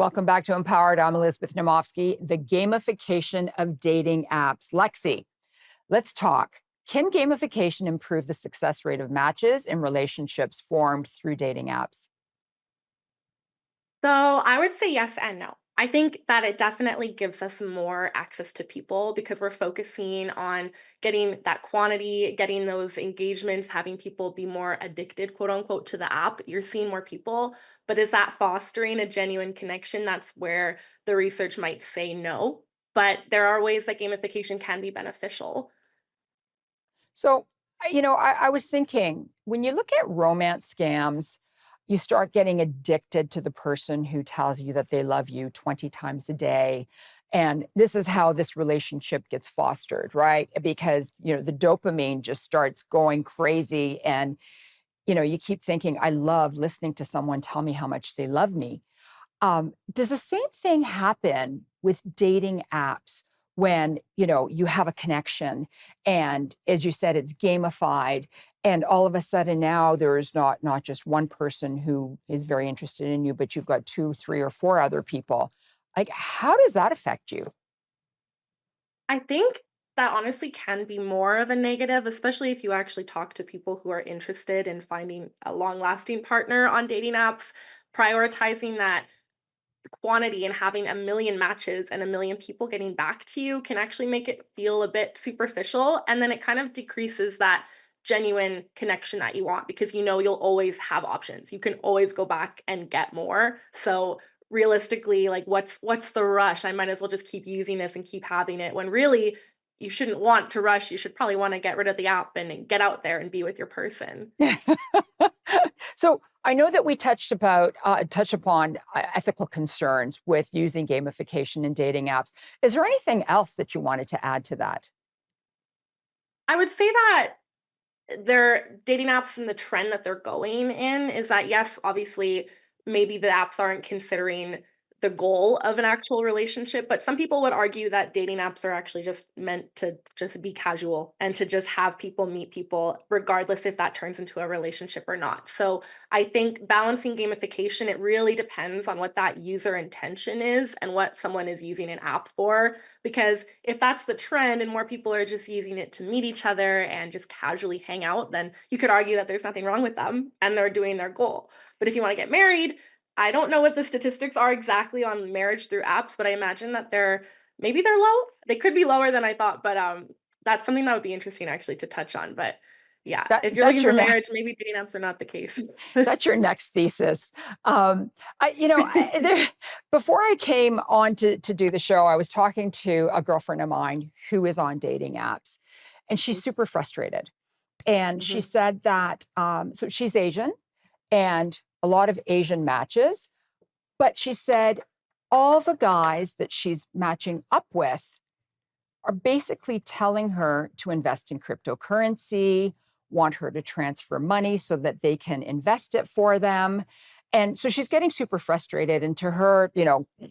Welcome back to Empowered. I'm Elizabeth Namofsky, the gamification of dating apps. Lexi, let's talk. Can gamification improve the success rate of matches in relationships formed through dating apps? So I would say yes and no. I think that it definitely gives us more access to people because we're focusing on getting that quantity, getting those engagements, having people be more addicted, quote unquote, to the app. You're seeing more people, but is that fostering a genuine connection? That's where the research might say no. But there are ways that gamification can be beneficial. So, I was thinking when you look at romance scams, you start getting addicted to the person who tells you that they love you 20 times a day. And this is how this relationship gets fostered, right? Because, the dopamine just starts going crazy. And, you keep thinking, I love listening to someone tell me how much they love me. Does the same thing happen with dating apps when, you have a connection and as you said, it's gamified and all of a sudden now there's not just one person who is very interested in you, but you've got two, three, or four other people. Like, how does that affect you? I think that honestly can be more of a negative, especially if you actually talk to people who are interested in finding a long lasting partner on dating apps. Prioritizing that quantity and having a million matches and a million people getting back to you can actually make it feel a bit superficial. And then it kind of decreases that genuine connection that you want because you know you'll always have options. You can always go back and get more. So realistically, like what's the rush? I might as well just keep using this and keep having it when really you shouldn't want to rush. You should probably want to get rid of the app and get out there and be with your person. So I know that we touch upon ethical concerns with using gamification in dating apps. Is there anything else that you wanted to add to that? I would say that their dating apps and the trend that they're going in is that yes, obviously, maybe the apps aren't considering the goal of an actual relationship, but some people would argue that dating apps are actually just meant to just be casual and to just have people meet people regardless if that turns into a relationship or not. So I think balancing gamification, it really depends on what that user intention is and what someone is using an app for. Because if that's the trend and more people are just using it to meet each other and just casually hang out, then you could argue that there's nothing wrong with them and they're doing their goal. But if you want to get married, I don't know what the statistics are exactly on marriage through apps, but I imagine that they're low. They could be lower than I thought, but that's something that would be interesting actually to touch on. But yeah, That if you're that's looking your for next marriage, maybe dating apps are not the case. that's your next thesis. Before I came on to do the show, I was talking to a girlfriend of mine who is on dating apps, and she's super frustrated. And she Mhm. said that so she's Asian, and a lot of Asian matches, but she said all the guys that she's matching up with are basically telling her to invest in cryptocurrency, want her to transfer money so that they can invest it for them. And so she's getting super frustrated. And to her,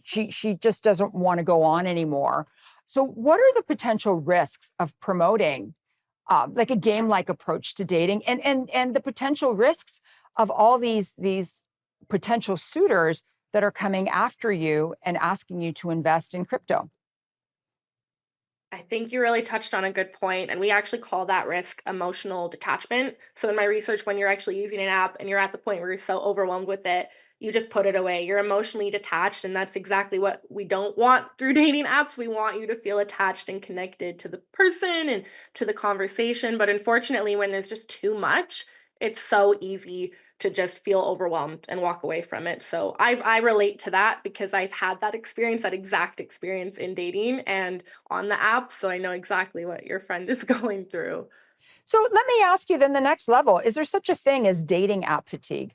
she just doesn't want to go on anymore. So, what are the potential risks of promoting like a game-like approach to dating, and the potential risks of all these potential suitors that are coming after you and asking you to invest in crypto? I think you really touched on a good point, and we actually call that risk emotional detachment. So, in my research, when you're actually using an app and you're at the point where you're so overwhelmed with it, you just put it away. You're emotionally detached, and that's exactly what we don't want through dating apps. We want you to feel attached and connected to the person and to the conversation. But unfortunately, when there's just too much, it's so easy to just feel overwhelmed and walk away from it. So I relate to that because I've had that experience, that exact experience in dating and on the app. So I know exactly what your friend is going through. So let me ask you then the next level. Is there such a thing as dating app fatigue?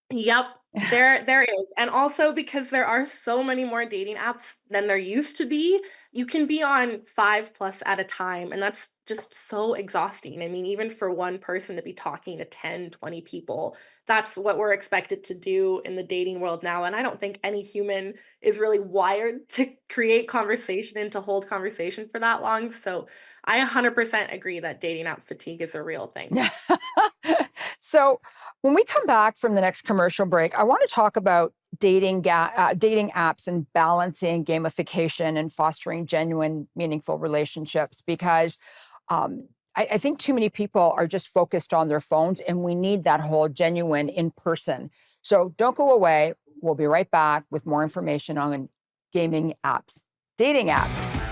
Yep, there is. And also because there are so many more dating apps than there used to be, you can be on 5 plus at a time, and that's just so exhausting. I mean, even for one person to be talking to 10, 20 people, that's what we're expected to do in the dating world now, and I don't think any human is really wired to create conversation and to hold conversation for that long, so I 100% agree that dating app fatigue is a real thing. So when we come back from the next commercial break, I want to talk about dating apps and balancing gamification and fostering genuine, meaningful relationships, because I think too many people are just focused on their phones, and we need that whole genuine in person. So don't go away. We'll be right back with more information on gaming apps, dating apps.